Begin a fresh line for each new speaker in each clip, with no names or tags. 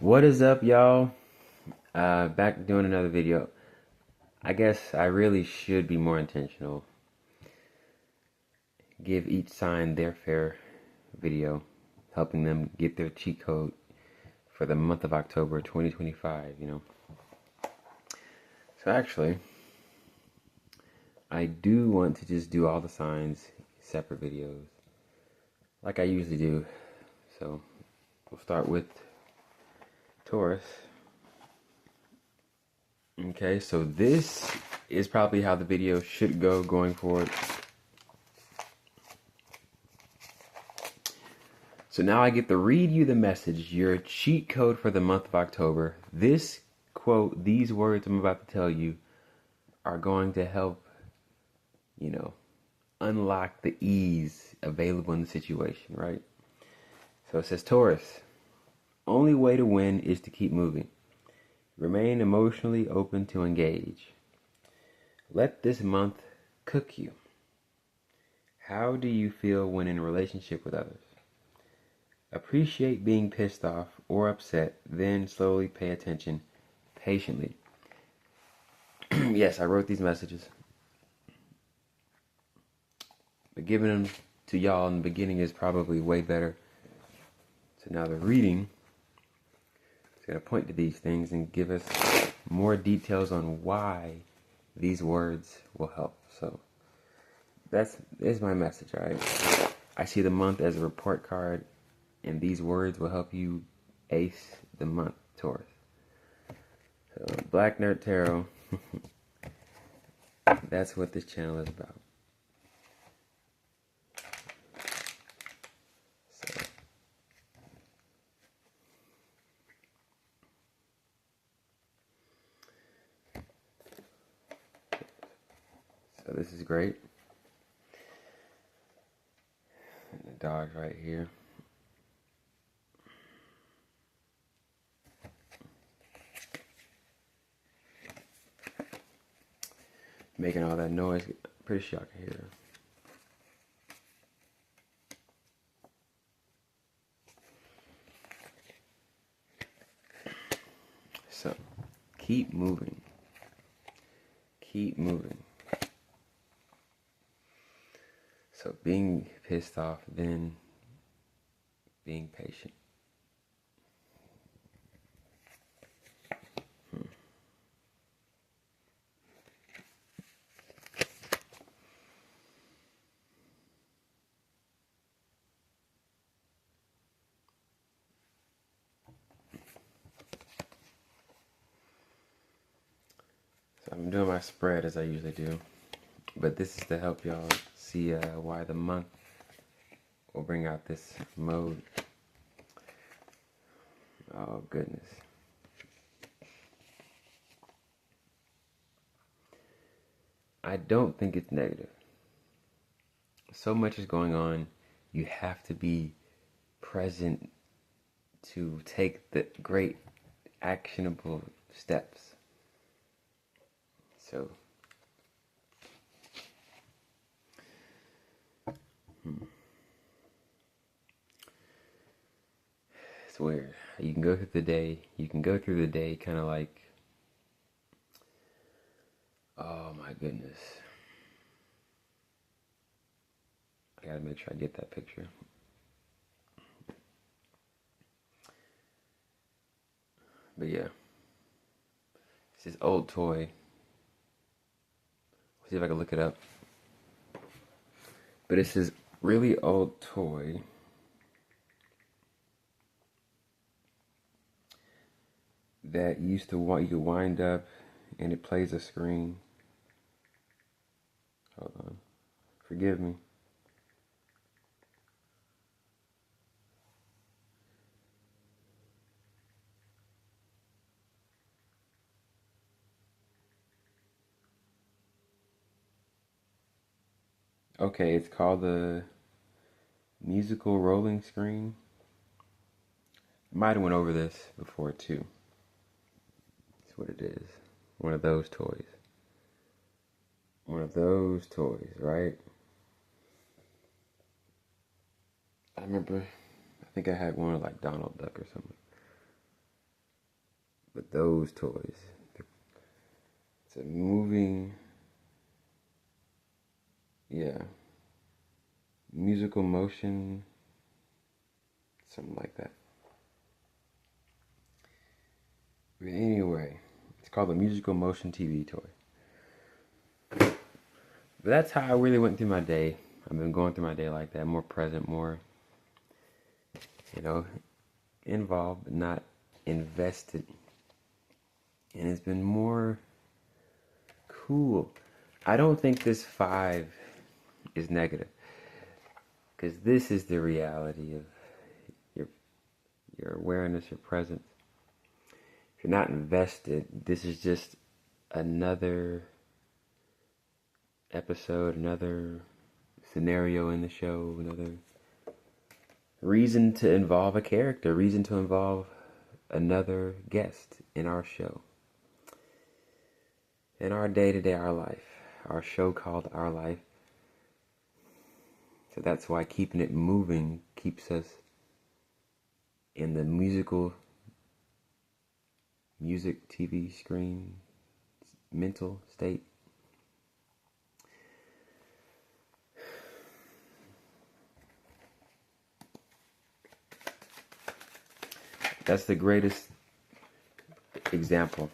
What is up, y'all? Back doing another video. I guess I really should be more intentional. Give each sign their fair video, helping them get their cheat code for the month of October 2025, So actually, I do want to just do all the signs separate videos, like I usually do. So we'll start with Taurus. Okay, so this is probably how the video should go going forward. So now I get to read you the message, your cheat code for the month of October. This quote, these words I'm about to tell you are going to help, unlock the ease available in the situation, right? So it says, Taurus, only way to win is to keep moving. Remain emotionally open to engage. Let this month cook you. How do you feel when in a relationship with others? Appreciate being pissed off or upset, then slowly pay attention patiently. Yes, I wrote these messages. But giving them to y'all in the beginning is probably way better. So now the reading is going to point to these things and give us more details on why these words will help. So that's my message, all right? I see the month as a report card, and these words will help you ace the month, Taurus. So Black Nerd Tarot, that's what this channel is about. So this is great. And the dog's right here. Making all that noise. Pretty sure I can hear her. So, keep moving. Keep moving. So, being pissed off, then being patient. So, I'm doing my spread as I usually do. But this is to help y'all see why the month will bring out this mode. Oh, goodness. I don't think it's negative. So much is going on. You have to be present to take the great actionable steps. So, it's weird. You can go through the day kind of like, oh my goodness. I gotta make sure I get that picture. But yeah, it's this old toy. Let's see if I can look it up. But it's this really old toy that you could wind up and it plays a screen. Hold on. Forgive me. Okay, it's called the musical rolling screen. Might have went over this before too. That's what it is. One of those toys. One of those toys, right? I remember, I think I had one like Donald Duck or something. those toys. It's a moving, musical motion, something like that. But anyway, it's called a musical motion TV toy. But that's how I really went through my day. I've been going through my day like that, more present, more, involved, but not invested. And it's been more cool. I don't think this 5 is negative, because this is the reality of your awareness, your presence. If you're not invested, this is just another episode, another scenario in the show, another reason to involve a character, reason to involve another guest in our show. In our day-to-day, our life, our show called Our Life. So that's why keeping it moving keeps us in the music TV screen mental state. That's the greatest example.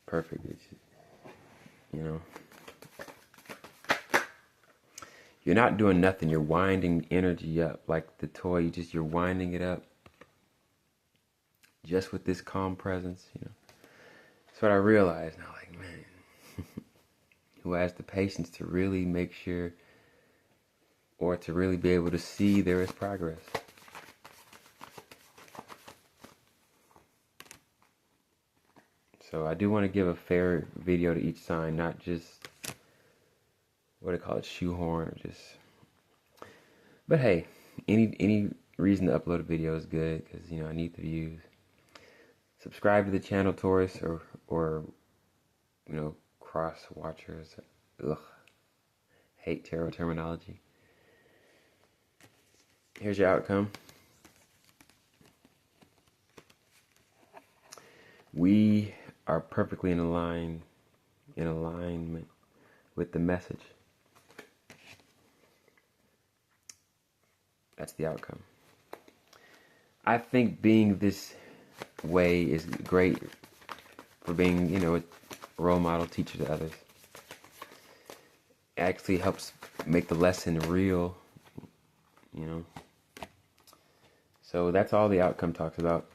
Perfect. You're not doing nothing. You're winding energy up like the toy. You're winding it up just with this calm presence. That's what I realized. Now, like, man, who has the patience to really make sure, or to really be able to see there is progress. So I do want to give a fair video to each sign, not just, what do they call it, shoehorn, or just. But hey, any reason to upload a video is good, because I need the views. Subscribe to the channel, Taurus, or cross watchers. Ugh, hate tarot terminology. Here's your outcome. We are perfectly in alignment with the message. That's the outcome. I think being this way is great for being, a role model, teacher to others. It actually helps make the lesson real, So that's all the outcome talks about.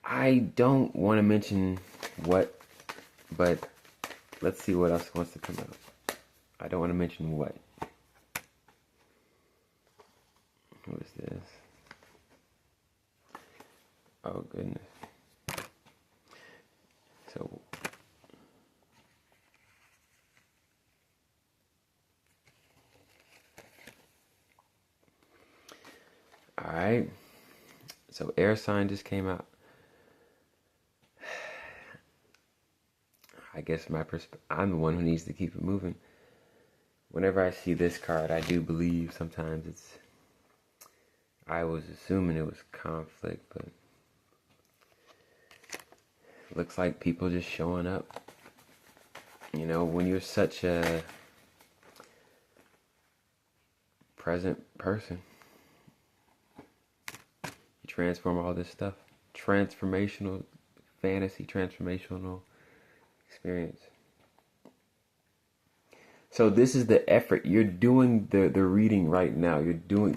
I don't want to mention what, but let's see what else wants to come out. I don't want to mention what. What is this? Oh, goodness. So, alright. So, air sign just came out. I guess I'm the one who needs to keep it moving. Whenever I see this card, I do believe sometimes I was assuming it was conflict, but it looks like people just showing up. When you're such a present person, you transform all this stuff. Transformational fantasy, transformational experience. So this is the effort. You're doing the reading right now. You're doing,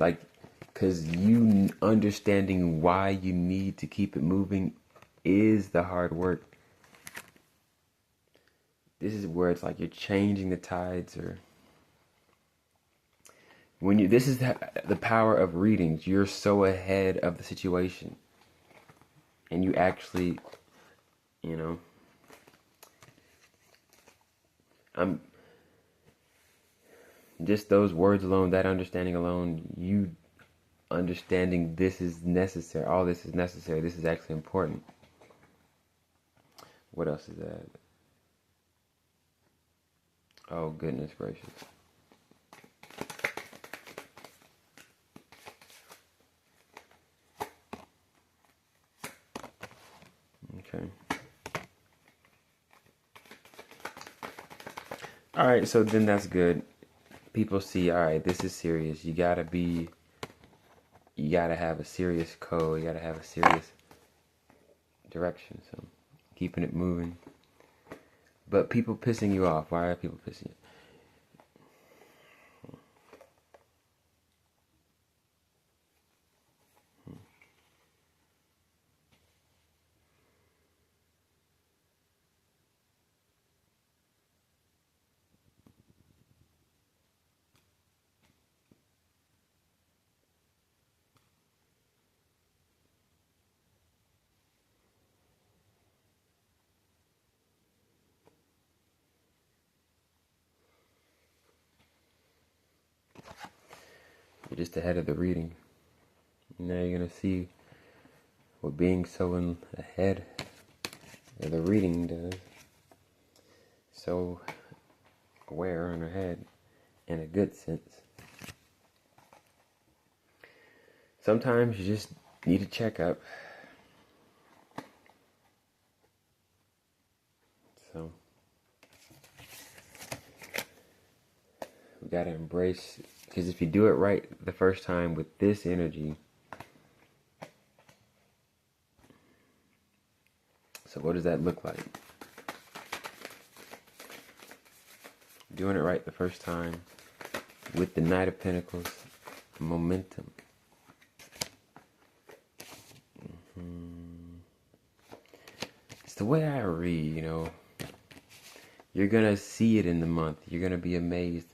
because you understanding why you need to keep it moving is the hard work. This is where it's like you're changing the tides, or this is the power of readings. You're so ahead of the situation, and you actually, I'm just those words alone, that understanding alone, you understanding this is necessary. All this is necessary. This is actually important. What else is that? Oh, goodness gracious. Okay. All right, so then that's good. People see, all right, this is serious. You gotta have a serious code. You gotta have a serious direction. So keeping it moving. But people pissing you off. Why are people pissing you? You're just ahead of the reading. Now you're gonna see what being so ahead of the reading does. So aware and ahead in a good sense. Sometimes you just need a checkup. So we gotta embrace, because if you do it right the first time with this energy, so what does that look like? Doing it right the first time with the Knight of Pentacles, momentum. It's the way I read, you know. You're gonna see it in the month. You're gonna be amazed.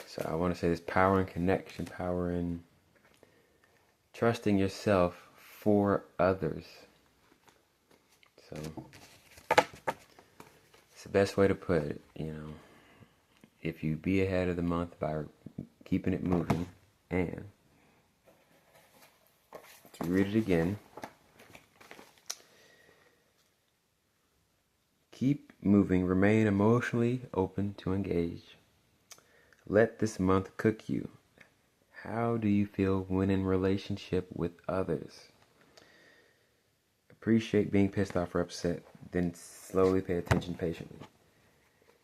So I want to say this power in connection, power in trusting yourself for others. So it's the best way to put it, you know. If you be ahead of the month by keeping it moving, and to read it again, keep moving, remain emotionally open to engage. Let this month cook you. How do you feel when in relationship with others? Appreciate being pissed off or upset, then slowly pay attention patiently.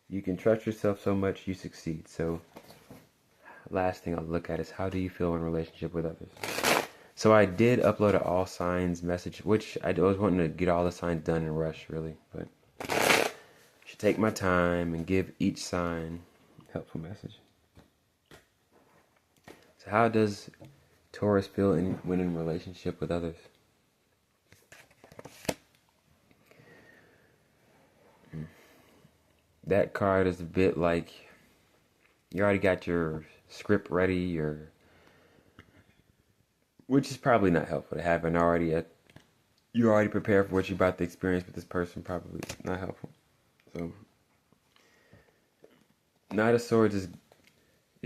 You can trust yourself so much you succeed. So last thing I'll look at is how do you feel in relationship with others? So I did upload an all signs message, which I was wanting to get all the signs done in a rush, really. But I should take my time and give each sign a helpful message. So how does Taurus feel when in relationship with others? That card is a bit like you already got your script ready, which is probably not helpful to have you already prepared for what you're about to experience with this person. Probably not helpful. So Knight of Swords is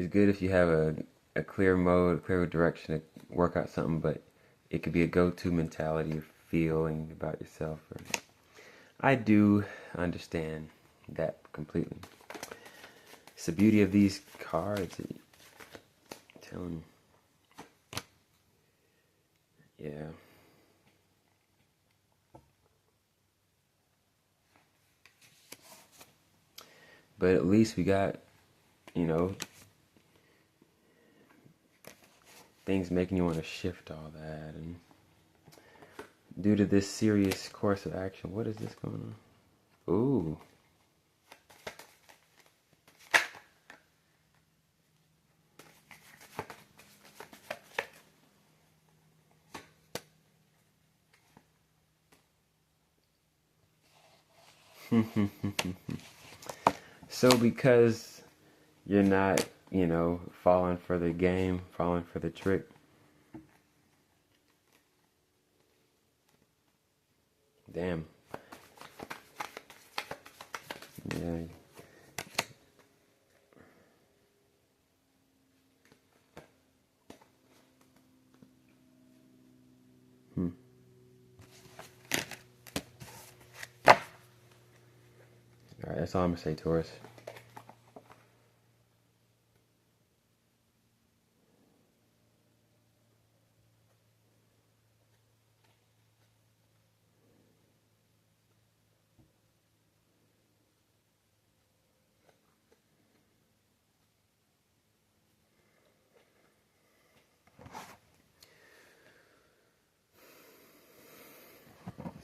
good if you have a clear mode, a clear direction to work out something, but it could be a go-to mentality or feeling about yourself. I do understand that completely. It's the beauty of these cards. I'm telling you. Yeah. But at least we got, you know, things making you want to shift all that. And due to this serious course of action, what is this going on? Ooh. So because you're not, you know, falling for the game, falling for the trick, damn. Yeah. Alright, that's all I'm gonna say, Taurus.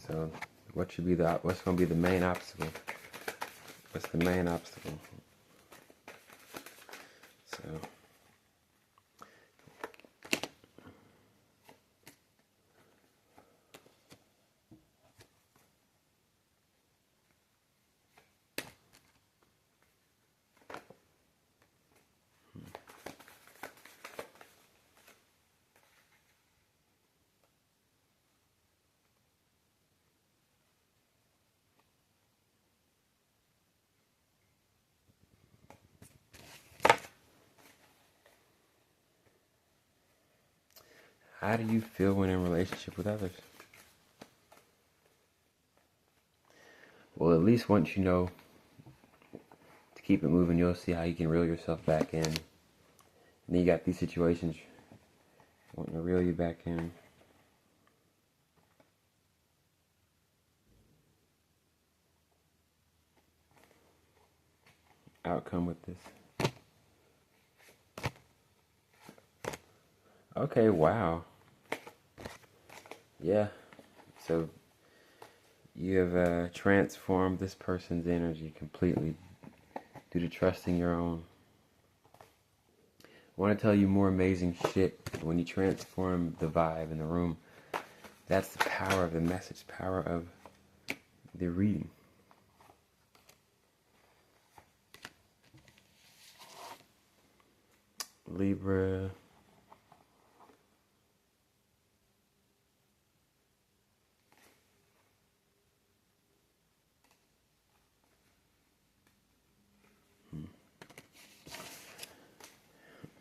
So what's going to be the main obstacle? What's the main obstacle? So how do you feel when in relationship with others? Well, at least once you know to keep it moving, you'll see how you can reel yourself back in. And then you got these situations wanting to reel you back in. Outcome with this. Okay, wow. Yeah. So you have transformed this person's energy completely due to trusting your own. I want to tell you more amazing shit. When you transform the vibe in the room, that's the power of the message, power of the reading. Libra.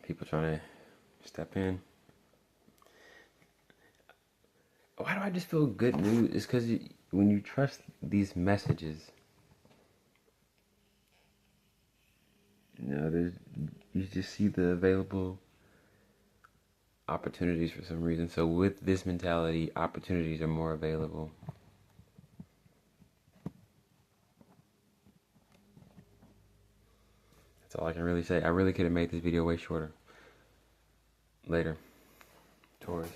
People trying to step in. Why do I just feel good news? It's because when you trust these messages, you just see the available opportunities for some reason. So with this mentality, opportunities are more available. That's all I can really say. I really could have made this video way shorter. Later, Taurus.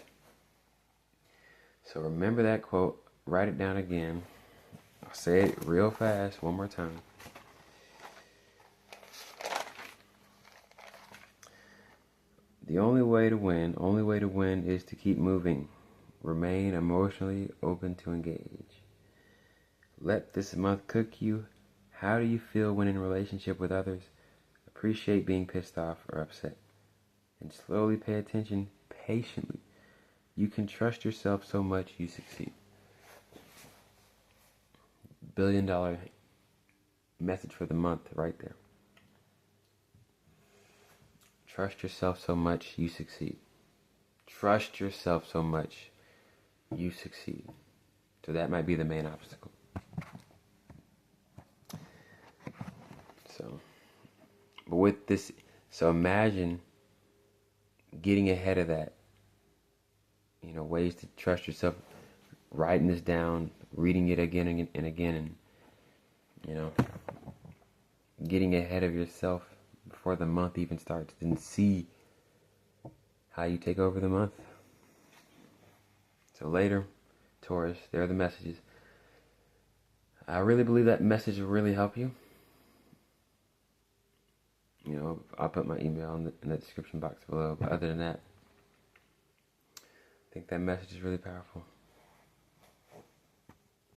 So remember that quote. Write it down again. I'll say it real fast one more time. The only way to win is to keep moving. Remain emotionally open to engage. Let this month cook you. How do you feel when in relationship with others? Appreciate being pissed off or upset. And slowly pay attention patiently. You can trust yourself so much you succeed. $1 billion message for the month right there. Trust yourself so much you succeed. Trust yourself so much you succeed. So that might be the main obstacle. But with this, so imagine getting ahead of that. You know, ways to trust yourself, writing this down, reading it again and again, and, you know, getting ahead of yourself before the month even starts, and see how you take over the month. So later, Taurus, there are the messages. I really believe that message will really help you. You know, I'll put my email in the description box below. But other than that, I think that message is really powerful.